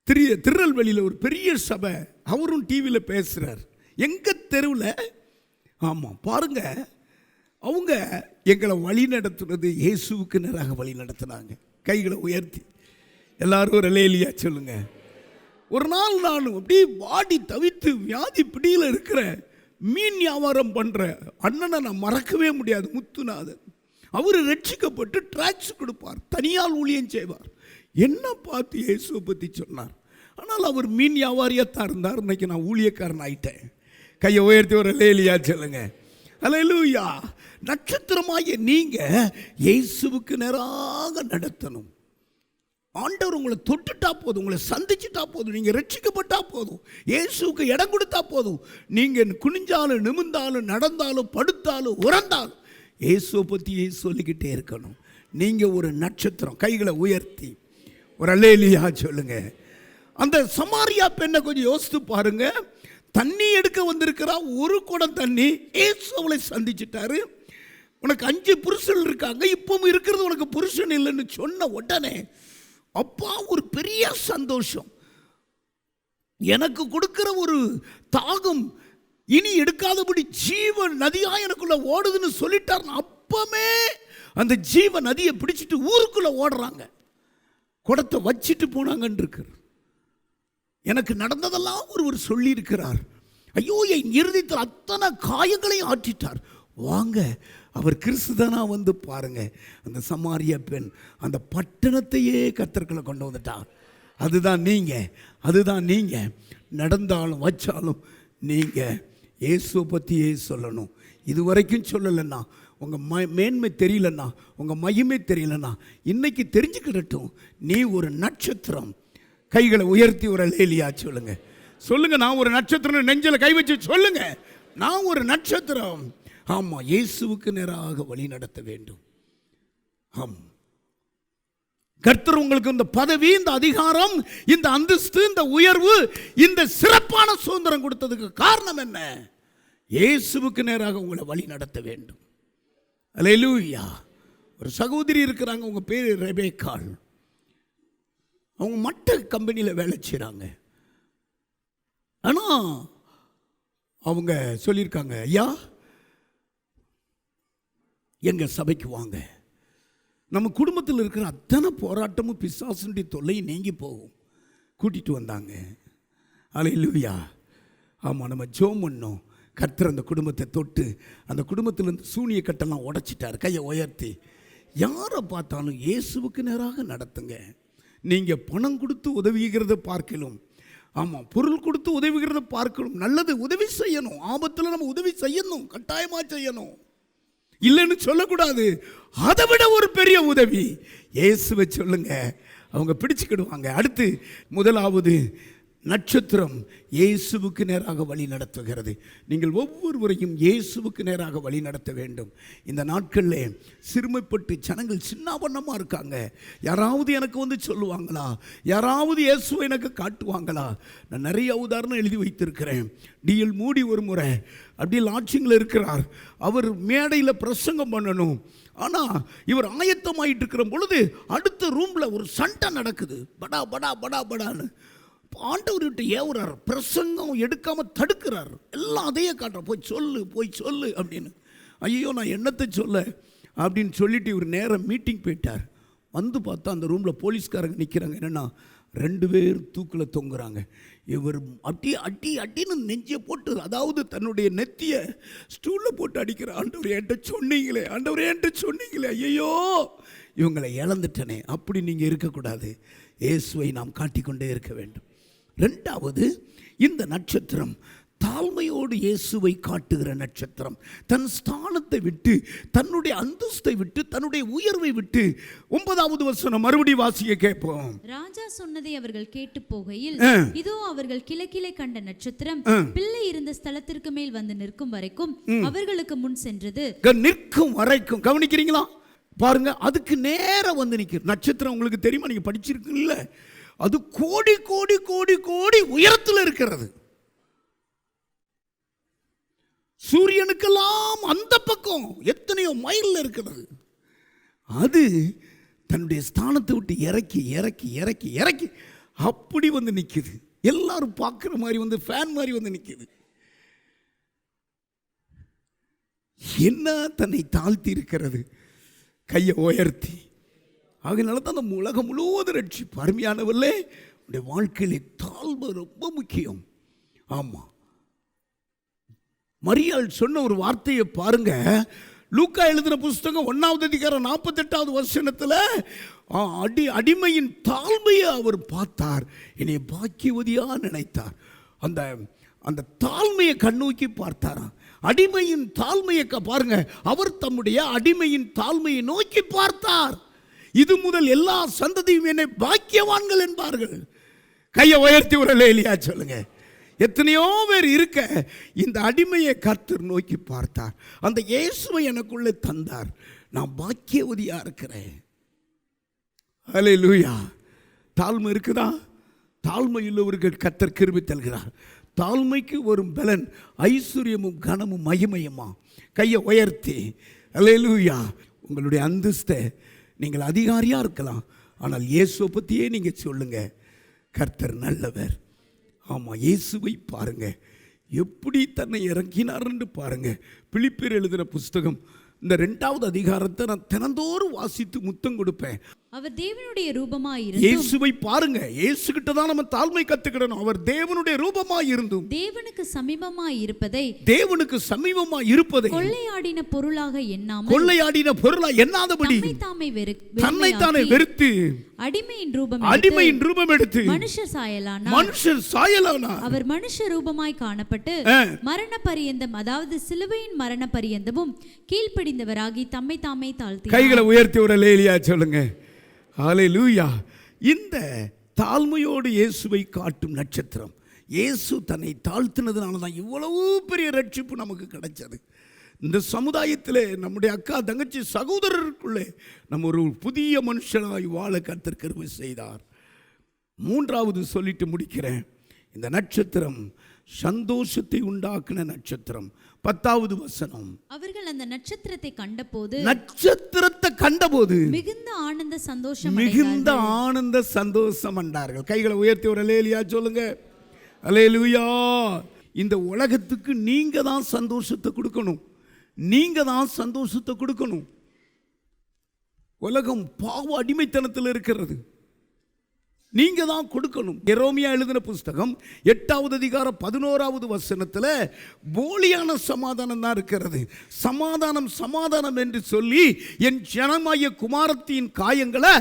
திருநெல்வேலியில் ஒரு பெரிய சபை, அவரும் டிவியில் பேசுகிறார். எங்கள் தெருவில், ஆமாம் பாருங்க, அவங்க எங்களை வழி நடத்துனது இயேசுவுக்கு நேராக வழி நடத்தினாங்க. கைகளை உயர்த்தி எல்லாரும் ஒரு அல்லேலூயா சொல்லுங்க. ஒரு நாள் நான் அப்படியே வாடி தவித்து வியாதி பிடியில் இருக்கிற மீன் வியாபாரம் பண்ணுற அண்ணனை நான் மறக்கவே முடியாது. முத்துநாதன், அவர் ரட்சிக்கப்பட்டு டிராக்ஸ் கொடுப்பார், தனியால் ஊழியம் செய்வார். என்ன பார்த்து இயேசுவை பற்றி சொன்னார். ஆனால் அவர் மீன் வியாபாரியாத்தான் இருந்தார். இன்னைக்கு நான் ஊழியக்காரன் ஆயிட்டேன். கையை உயர்த்தி ஒரு அல்லேலூயா சொல்லுங்க. அல்லேலூயா. நட்சத்திரமாகிய நீங்க இயேசுவுக்கு நேராக நடத்தணும். ஆண்டவர் உங்களை தொட்டுட்டா போதும், உங்களை சந்திச்சுட்டா போதும், நீங்கள் ரட்சிக்கப்பட்டா போதும், இயேசுவுக்கு இடம் கொடுத்தா போதும். நீங்கள் குனிஞ்சாலும் நிமிர்ந்தாலும் நடந்தாலும் படுத்தாலும் உறந்தாலும் இயேசுவை பற்றியே சொல்லிக்கிட்டே இருக்கணும். நீங்கள் ஒரு நட்சத்திரம். கைகளை உயர்த்தி ஒரு அல்லேலூயா சொல்லுங்க. அந்த சமாரியா பெண்ணை கொஞ்சம் யோசித்து பாருங்க. தண்ணி எடுக்க வந்திருக்கிறா, ஒரு குடம் தண்ணி. இயேசு அவளை சந்திச்சிட்டாரு. உனக்கு 5 புருஷன் இருக்காங்க, இப்பவும் இருக்கிறது உனக்கு புருஷன் இல்லைன்னு சொன்ன உடனே அப்பா ஒரு பெரிய சந்தோஷம். எனக்கு கொடுக்கிற ஒரு தாகம் இனி எடுக்காதபடி ஜீவ நதியா எனக்குள்ள ஓடுதுன்னு சொல்லிட்டார். அப்பமே அந்த ஜீவ நதியை பிடிச்சிட்டு ஊருக்குள்ள ஓடுறாங்க. குடத்தை வச்சிட்டு போனாங்கன்னு இருக்கு. எனக்கு நடந்ததெல்லாம் ஒருவர் சொல்லி இருக்கிறார். ஐயோ, என் இருதயத்தில் அத்தனை காயங்களையும் ஆற்றிட்டார். வாங்க, அவர் கிறிஸ்துதானா வந்து பாருங்க. அந்த சமாரிய பெண் அந்த பட்டணத்தையே கர்த்தர்களை கொண்டு வந்துட்டார். அதுதான் நீங்க, அதுதான் நீங்க. நடந்தாலும் வச்சாலும் நீங்க இயேசுவை பற்றியே சொல்லணும். இது வரைக்கும் சொல்லலைன்னா, உங்கள் மேன்மை தெரியலன்னா, உங்கள் மகிமை தெரியலன்னா, இன்னைக்கு தெரிஞ்சுக்கிடட்டும். நீ ஒரு நட்சத்திரம். கைகளை உயர்த்தி ஒரு அல்லேலூயா சொல்லுங்க. சொல்லுங்க, நான் ஒரு நட்சத்திரம். நெஞ்சில் கை வச்சு சொல்லுங்க, நான் ஒரு நட்சத்திரம். ஆமாம், இயேசுவுக்கு நேராக வழி நடத்த வேண்டும். ஆம், கர்த்தர் உங்களுக்கு இந்த பதவி, இந்த அதிகாரம், இந்த அந்தஸ்து, இந்த உயர்வு, இந்த சிறப்பான சுதந்திரம் கொடுத்ததுக்கு காரணம் என்ன? இயேசுவுக்கு நேராக உங்களை வழி நடத்த வேண்டும். அல்லேலூயா. ஒரு சகோதரி இருக்கிறாங்க, உங்க பேர் ரெபேக்காள். அவங்க மட்ட கம்பெனியில் வேலை செய்கிறாங்க. ஆனால் அவங்க சொல்லியிருக்காங்க, ஐயா எங்கள் சபைக்கு வாங்க, நம்ம குடும்பத்தில் இருக்கிற அத்தனை போராட்டமும் பிசாசுடைய தொல்லையும் நீங்கி போகும். கூட்டிகிட்டு வந்தாங்க. அல்லேலூயா. ஆமாம், நம்ம ஜெபம் பண்ணோம். கர்த்தர் அந்த குடும்பத்தை தொட்டு அந்த குடும்பத்திலேருந்து சூனிய கட்டெல்லாம் உடைச்சிட்டார். கையை உயர்த்தி யாரை பார்த்தாலும் இயேசுவுக்கு நேராக நடத்துங்க. நீங்கள் பணம் கொடுத்து உதவிகிறத பார்க்கலும், ஆமாம், பொருள் கொடுத்து உதவிகிறத பார்க்கணும். நல்லது உதவி செய்யணும். ஆபத்தில் நம்ம உதவி செய்யணும், கட்டாயமாக செய்யணும், இல்லைன்னு சொல்லக்கூடாது. அதை விட ஒரு பெரிய உதவி இயேசுவை சொல்லுங்க, அவங்க பிடிச்சுக்கிடுவாங்க. அடுத்து முதலாவது நட்சத்திரம் இயேசுவுக்கு நேராக வழி நடத்துகிறது. நீங்கள் ஒவ்வொருவரையும் இயேசுவுக்கு நேராக வழி நடத்த வேண்டும். இந்த நாட்களில் சிறுமைப்பட்டு ஜனங்கள் சின்னாபண்ணமாக இருக்காங்க. யாராவது எனக்கு வந்து சொல்லுவாங்களா? யாராவது இயேசுவை எனக்கு காட்டுவாங்களா? நான் நிறைய உதாரணம் எழுதி வைத்திருக்கிறேன். டிஎல் மூடி ஒரு முறை அப்படியே லாட்சிங்கில் இருக்கிறார். அவர் மேடையில் பிரசங்கம் பண்ணணும். ஆனால் இவர் ஆயத்தமாயிட்டு இருக்கிற பொழுது அடுத்த ரூமில் ஒரு சண்டை நடக்குது. படா படா படா படான்னு ஆண்டவர்கிட்ட ஏவுறார். பிரசங்கம் எடுக்காமல் தடுக்கிறார். எல்லாம் அதையே காட்டுற, போய் சொல்லு போய் சொல்லு அப்படின்னு. ஐயோ, நான் என்னத்தை சொல்ல அப்படின்னு சொல்லிட்டு இவர் நேரம் மீட்டிங் போயிட்டார். வந்து பார்த்தா அந்த ரூமில் போலீஸ்காரங்க நிற்கிறாங்க. என்னென்னா 2 பேர் தூக்கில் தொங்குறாங்க. இவர் அட்டி அட்டி அட்டின்னு நெஞ்சியை போட்டு, அதாவது தன்னுடைய நெத்தியை ஸ்டூலில் போட்டு அடிக்கிற. ஆண்டவர் என்கிட்ட சொன்னீங்களே, ஆண்டவர் என்கிட்ட சொன்னீங்களே, ஐயோ இவங்களை இழந்துட்டனே. அப்படி நீங்கள் இருக்கக்கூடாது. இயேசுவை நாம் காட்டிக்கொண்டே இருக்க வேண்டும். 2வது, இந்த நட்சத்திரம் தாழ்மையோடு இயேசுவை காட்டுகிற நட்சத்திரம். தன் ஸ்தானத்தை விட்டு, தன்னுடைய அந்தஸ்தை விட்டு, தன்னுடைய உயர்வை விட்டு. 9வது வசனம் மறுபடி வாசிக்க கேட்போம். ராஜா சொன்னதை அவர்கள் கேட்டு போகையில், இதோ அவர்கள் கிழக்கிலே கண்ட நட்சத்திரம் பிள்ளை இருந்த ஸ்தலத்திற்கு மேல் வந்து நிற்கும் வரைக்கும் அவர்களுக்கு முன் சென்றது. நிற்கும் வரைக்கும் கவனிக்கிறீங்களா? பாருங்க, அதுக்கு நேரம் வந்து நிற்கிற நட்சத்திரம். உங்களுக்கு தெரியுமா? நீங்க படிச்சிருக்கீங்கல்ல, அது கோடி கோடி கோடி கோடி உயரத்தில் இருக்கிறது. சூரியனுக்கெல்லாம் அந்த பக்கம் எத்தனையோ மைல் இருக்கிறது. அது தன்னுடைய ஸ்தானத்தை விட்டு இறக்கி இறக்கி இறக்கி இறக்கி அப்படி வந்து நிற்குது. எல்லாரும் பார்க்குற மாதிரி வந்து ஃபேன் மாதிரி வந்து நிற்குது. என்ன தன்னை தாழ்த்தி இருக்கிறது, கையை உயர்த்தி. அதனால தான் அந்த உலகம் முழுவதும் ரட்சிப்பு. அருமையானவர்களே, உடைய வாழ்க்கையிலே தாழ்வு ரொம்ப முக்கியம். ஆமாம், மரியாள் சொன்ன ஒரு வார்த்தையை பாருங்க. லூக்கா எழுதின புஸ்தகம் 1வது அதிகாரம் 48வது வசனத்தில் அடிமையின் தாழ்மையை அவர் பார்த்தார், என்னை பாக்கியவதியா நினைத்தார். அந்த அந்த தாழ்மையை கண்ணோக்கி பார்த்தாராம். அடிமையின் தாழ்மையை பாருங்க, அவர் தம்முடைய அடிமையின் தாழ்மையை நோக்கி பார்த்தார். இது முதல் எல்லா சந்ததியும் என்னை பாக்கியவான்கள் என்பார்கள். கையை உயர்த்தி ஒரு அல்லேலூயா சொல்லுங்க. எத்தனையோ பேர் இருக்க, இந்த அடிமையை கர்த்தர் நோக்கி பார்த்தார். அந்த இயேசுவை எனக்குள்ளே தந்தார், நான் பாக்கியவதியா இருக்கிறேன். அல்லேலூயா. தாழ்மை இருக்குதா? தாழ்மை உள்ளவர்கள் கர்த்தர் கிருபை தருகிறார். தாழ்மைக்கு ஒரு பலன் ஐஸ்வர்யமும் கனமும் மகிமையுமா. கையை உயர்த்தி அல்லேலூயா. உங்களுடைய அந்தஸ்தை நீங்கள் அதிகாரியாக இருக்கலாம், ஆனால் இயேசுவை பற்றியே நீங்கள் சொல்லுங்க, கர்த்தர் நல்லவர். ஆமாம், இயேசுவை பாருங்க, எப்படி தன்னை இறங்கினார் என்று பாருங்க. பிலிப்பியர் எழுதின புஸ்தகம் இந்த 2வது அதிகாரத்தை நான் தினந்தோறும் வாசித்து முத்தம் கொடுப்பேன். அவர் தேவனுடைய ரூபமாய் இருந்தும், இயேசுவை பாருங்க, இயேசு கிட்ட தான் நம்ம தாழ்மை கத்துக்கிடணும். அவர் தேவனுடைய ரூபமாய் இருந்தும் தேவனுக்கு சமீபமாய் இருப்பதை கொள்ளையாடின பொருளாக எண்ணாமல், கொள்ளையாடின பொருளா எண்ணாதபடி தன்னைத்தானே வெறுத்து அடிமையின் ரூபம் எடுத்து மனுஷர் சாயலானார். அவர் மனுஷ ரூபமாய் காணப்பட்டு மரண பரியந்தம், அதாவது சிலுவையின் மரண பரியந்தமும் கீழ்ப்படிந்தவராகி தம்மை தாமே தாழ்த்தி. கைகளை உயர்த்தி ஒரு அல்லேலூயா சொல்லுங்க. ஹல்லேலூயா. இந்த தாழ்மையோடு இயேசுவை காட்டும் நட்சத்திரம். இயேசு தன்னை தாழ்த்தினதுனால தான் இவ்வளவு பெரிய ரட்சிப்பு நமக்கு கிடைச்சது. இந்த சமுதாயத்தில் நம்முடைய அக்கா தங்கச்சி சகோதரருக்குள்ளே நம்ம ஒரு புதிய மனுஷனாய் வாழ கர்த்தர் கிருபை செய்தார். 3வது சொல்லிட்டு முடிக்கிறேன். இந்த நட்சத்திரம் சந்தோஷத்தை உண்டாக்குன நட்சத்திரம். 10வது வசனம். அவர்கள் அந்த நட்சத்திரத்தை கண்டபோது மிகுந்த ஆனந்த சந்தோஷம் அடைந்தார்கள். கைகளை உயர்த்தி ஒரு அல்லேலூயா சொல்லுங்க. அல்லேலூயா. இந்த உலகத்துக்கு நீங்க தான் சந்தோஷத்தை கொடுக்கணும். நீங்க தான் சந்தோஷத்தை கொடுக்கணும். உலகம் பாவ அடிமைத்தனத்தில் இருக்கிறது, நீங்க தான் கொடுக்கணும். எரேமியா எழுதின புஸ்தகம் 8வது அதிகாரம் 11வது வசனத்தில் போலியான சமாதானம் தான் இருக்கிறது. சமாதானம் சமாதானம் என்று சொல்லி என் ஜனமாகிய குமாரத்தின் காயங்களை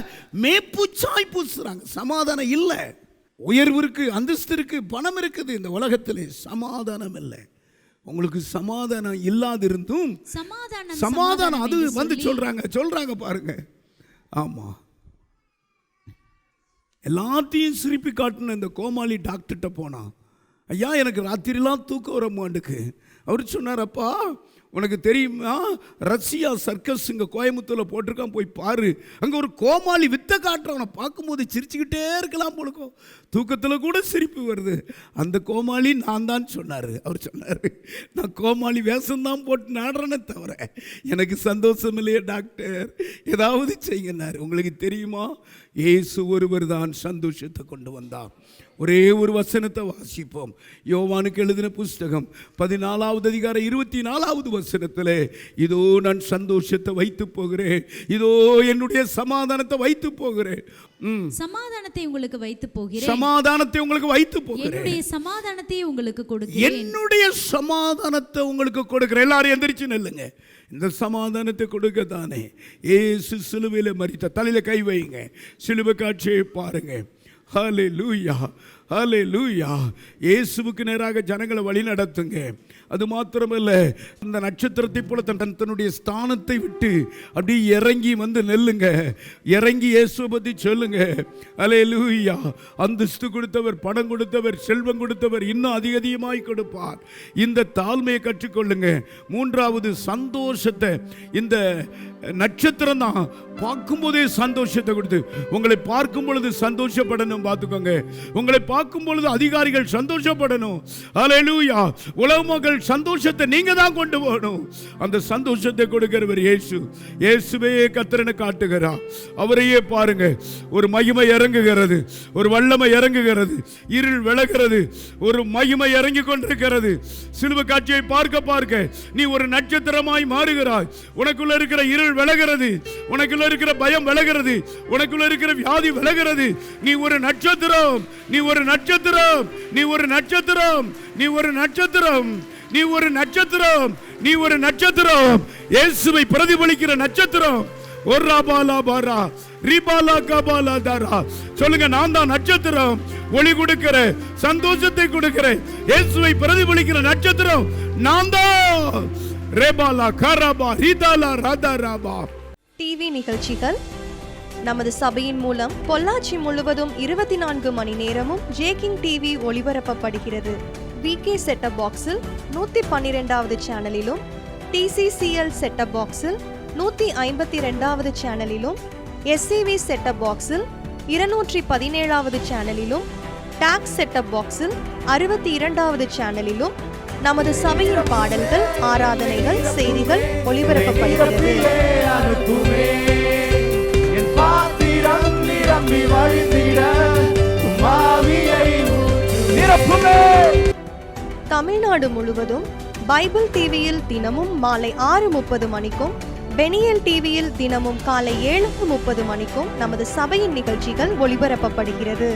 மேப்புச்சாய் பூசுறாங்க. சமாதானம் இல்லை. உயர்வு இருக்கு, அந்தஸ்து இருக்கு, பணம் இருக்குது, இந்த உலகத்தில் சமாதானம் இல்லை. உங்களுக்கு சமாதானம் இல்லாதிருந்தும் சமாதானம் அது வந்து சொல்றாங்க பாருங்க. ஆமா, எல்லாத்தையும் சிரிப்பி காட்டின இந்த கோமாளி டாக்டர்கிட்ட போனான். ஐயா, எனக்கு ராத்திரிலாம் தூக்கம் வர மாட்டுக்கு. அவர் சொன்னார், அப்பா உனக்கு தெரியுமா, ரஷ்யா சர்க்கஸ் இங்கே கோயம்புத்தூரில் போட்டிருக்கான், போய் பாரு. அங்கே ஒரு கோமாளி வித்தை காட்டுறவனை பார்க்கும்போது சிரிச்சுக்கிட்டே இருக்கலாம் போலுக்கும், தூக்கத்தில் கூட சிரிப்பு வருது. அந்த கோமாளி நான் தான் சொன்னார். அவர் சொன்னார், நான் கோமாளி வேஷம்தான் போட்டு நாடுறேனே தவிர எனக்கு சந்தோஷம் இல்லையே டாக்டர், ஏதாவது செய்யுங்கன்னார். உங்களுக்கு தெரியுமா, இயேசு ஒருவர் தான் சந்தோஷத்தை கொண்டு வந்தார். ஒரே ஒரு வசனத்தை வாசிப்போம். யோவானுக்கு எழுதின புஸ்தகம் 14வது அதிகாரம் 24வது வசனத்தில், இதோ நான் சந்தோஷத்தை வைத்து போகிறேன், இதோ என்னுடைய சமாதானத்தை வைத்து போகிறேன். சமாதானத்தை உங்களுக்கு வைத்து போகிறேன், சமாதானத்தை உங்களுக்கு வைத்து போகிறேன், என்னுடைய சமாதானத்தை உங்களுக்கு கொடுக்கிறேன், என்னுடைய சமாதானத்தை உங்களுக்கு கொடுக்கிறேன். எல்லாரும் எந்திரிச்சு நில்லுங்க. இந்த சமாதானத்தை கொடுக்க தானே இயேசு சிலுவையில் மரித்தார். தலையில கை வைங்க, சிலுவை காட்சியை பாருங்க. ஹல்லேலூயா, ஹல்லேலூயா. இயேசுவுக்கு நேராக ஜனங்களை வழி நடத்துங்க. அது மாத்திரமல்ல, அந்த நட்சத்திரத்தை போல தன்னுடைய ஸ்தானத்தை விட்டு அப்படியே இறங்கி வந்து நெல்லுங்க. இறங்கி இயேசுவை பற்றி சொல்லுங்க. ஹல்லேலூயா. அந்தஸ்து கொடுத்தவர், பணம் கொடுத்தவர், செல்வம் கொடுத்தவர், இன்னும் அதிகமாய் கொடுப்பார். இந்த தாழ்மையை கற்றுக்கொள்ளுங்க. 3வது சந்தோஷத்தை, இந்த நட்சத்திரம் தான் பார்க்கும்போதே சந்தோஷத்தை கொடுத்து, உங்களை பார்க்கும் பொழுது சந்தோஷப்படணும். பார்த்துக்கோங்க, உங்களை பார்க்கும் பொழுது அதிகாரிகள் சந்தோஷப்படணும். ஹல்லேலூயா. உலக மக்கள் சந்தோஷத்தை நீங்க தான் கொண்டு போகணும். அந்த சந்தோஷத்தை கொடுக்கிறவர் இயேசு. இயேசுவே கர்த்தர்னு காட்டுகிறார். அவரையே பாருங்க. ஒரு மகிமை இறங்குகிறது, ஒரு வல்லமை இறங்குகிறது, இருள் விலகிறது, ஒரு மகிமை இறங்கி கொண்டிருக்கிறது. சிலுவை காட்சியை பார்க்க பார்க்க நீ ஒரு நட்சத்திரமாய் மாறுகிறாய். உனக்குள்ள இருக்கிற இருள் விலகிறது, உனக்குள்ள இருக்கிற பயம் விலகிறது, உனக்குள்ள இருக்கிற வியாதி விலகிறது. நீ ஒரு நட்சத்திரம், நீ ஒரு நட்சத்திரம், நீ ஒரு நட்சத்திரம், நீ ஒரு நட்சத்திரம், நீ ஒரு நட்சத்திரம், நீ ஒரு நட்சத்திரம். இயேசுவை பிரதிபலிக்கிற நட்சத்திரம். சொல்லுங்க, நான் தான் நட்சத்திரம். ஒளி கொடுக்கிற, சந்தோஷத்தை கொடுக்கிற, இயேசுவை பிரதிபலிக்கிற நட்சத்திரம் நான் தான். ரேபாலா கராபா ரிதாலா ராதாராபா. டிவி நிகழ்ச்சிகள் நமது சபையின் மூலம் பொள்ளாச்சி முழுவதும் 24 மணி நேரமும் ஜேகிங் டிவி ஒளிபரப்பப்படுகிறது. விகே செட்டப் பாக்ஸில் 112வது சேனலிலும், TCCL செட்டப் பாக்ஸில் 152வது சேனலிலும், SCV செட்டப் பாக்ஸில் 217வது சேனலிலும், டாக்ஸ் செட்டப் பாக்ஸில் 62வது சேனலிலும் நமது சபையின் பாடல்கள், ஆராதனைகள், செய்திகள் ஒளிபரப்பப்படுகிறது. தமிழ்நாடு முழுவதும் பைபிள் டிவியில் தினமும் மாலை 6:30 மணிக்கும், பெனியல் டிவியில் தினமும் காலை 7:30 மணிக்கும் நமது சபையின் நிகழ்ச்சிகள் ஒளிபரப்பப்படுகிறது.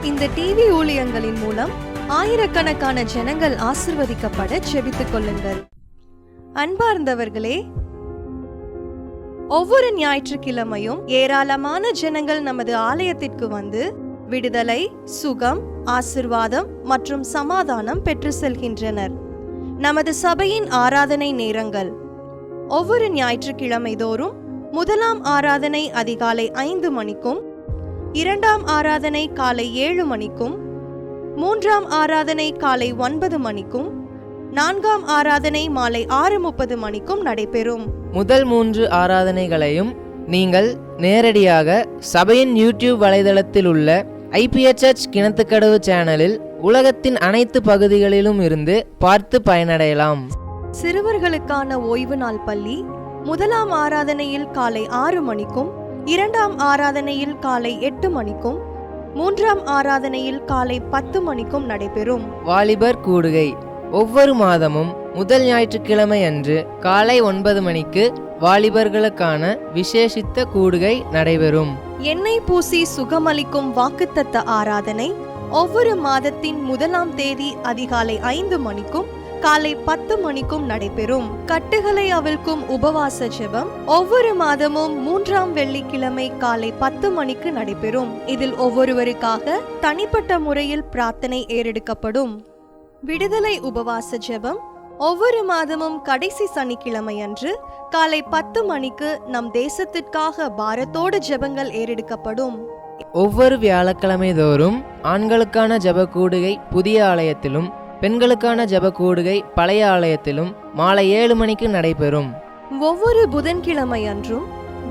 இந்த டிவி ஊழியங்களின் மூலம் ஆயிரக்கணக்கான ஜனங்கள் ஆசிர்வதிக்கப்பட ஜெபித்துக் கொள்ளுங்கள். அன்பார்ந்தவர்களே, ஒவ்வொரு ஞாயிற்றுக்கிழமையும் ஏராளமான ஜனங்கள் நமது ஆலயத்திற்கு வந்து விடுதலை, சுகம், ஆசிர்வாதம் மற்றும் சமாதானம் பெற்று செல்கின்றனர். நமது சபையின் ஆராதனை நேரங்கள்: ஒவ்வொரு ஞாயிற்றுக்கிழமை தோறும் முதலாம் ஆராதனை அதிகாலை 5 மணிக்கும், இரண்டாம் ஆராதனை காலை 7 மணிக்கும், மூன்றாம் ஆராதனை காலை 9 மணிக்கும், நான்காம் ஆராதனை மாலை 6:30 மணிக்கும் நடைபெறும். முதல் 3 ஆராதனைகளையும் நீங்கள் நேரடியாக சபையின் யூடியூப் வலைதளத்தில் உள்ள IPHH கிணத்துக்கடவு சேனலில் உலகத்தின் அனைத்து பகுதிகளிலும் இருந்து பார்த்து பயனடையலாம். சிறுவர்களுக்கான ஓய்வு நாள் பள்ளி முதலாம் ஆராதனையில் காலை 6 மணிக்கும், இரண்டாம் ஆராதனையில் காலை 8 மணிக்கும், மூன்றாம் ஆராதனையில் காலை 10 மணிக்கும் நடைபெறும். வாலிபர் கூடுகை ஒவ்வொரு மாதமும் முதல் ஞாயிற்றுக்கிழமை அன்று காலை 9 மணிக்கு வாலிபர்களுக்கான விசேஷித்த கூடுகை நடைபெறும். எண்ணெய் பூசி சுகமளிக்கும் வாக்குத்தத்த ஆராதனை ஒவ்வொரு மாதத்தின் 1ஆம் தேதி அதிகாலை 5 மணிக்கும் காலை 10 மணிக்கும் நடைபெறும். கட்டுகளை அவிழ்க்கும் உபவாச ஜெபம் ஒவ்வொரு மாதமும் 3ஆம் வெள்ளிக்கிழமை காலை 10 மணிக்கு நடைபெறும். இதில் ஒவ்வொருவருக்காக தனிப்பட்ட முறையில் பிரார்த்தனை ஏறெடுக்கப்படும். விடுதலை உபவாச ஜெபம் ஒவ்வொரு மாதமும் கடைசி சனிக்கிழமை அன்று காலை 10 மணிக்கு நம் தேசத்திற்காக பாரத்தோடு ஜெபங்கள் ஏறெடுக்கப்படும். ஒவ்வொரு வியாழக்கிழமை தோறும் ஆண்களுக்கான ஜெப கூடுகை புதிய ஆலயத்திலும், பெண்களுக்கான ஜெப கூடுகை பழைய ஆலயத்திலும் மாலை 7 மணிக்கு நடைபெறும். ஒவ்வொரு புதன்கிழமை அன்றும்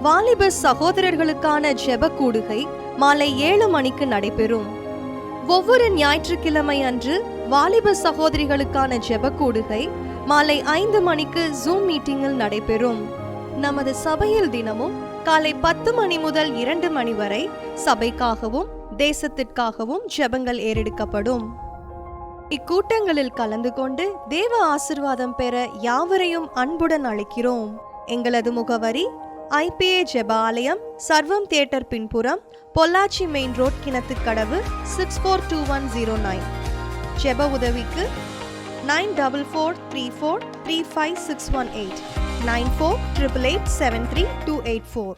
வாலிப சகோதரர்களுக்கான ஜெப கூடுகை மாலை 7 மணிக்கு நடைபெறும். ஒவ்வொரு ஞாயிற்றுக்கிழமை அன்று வாலிப சகோதரிகளுக்கான ஜெப கூடுகை மாலை 5 மணிக்கு ஜூம் மீட்டிங்கில் நடைபெறும். நமது சபையில் தினமும் காலை 10 மணி முதல் 2 மணி வரை சபைக்காகவும் தேசத்திற்காகவும் ஜெபங்கள் ஏறெடுக்கப்படும். இக்கூட்டங்களில் கலந்து கொண்டு தேவ ஆசிர்வாதம் பெற யாவரையும் அன்புடன் அழைக்கிறோம். எங்களது முகவரி: IPA ஜெப ஆலயம், சர்வம் தியேட்டர் பின்புறம், பொள்ளாச்சி மெயின் ரோட், கிணத்துக்கடவு, 642109. ஜெப உதவிக்கு 9443435618 9488873284.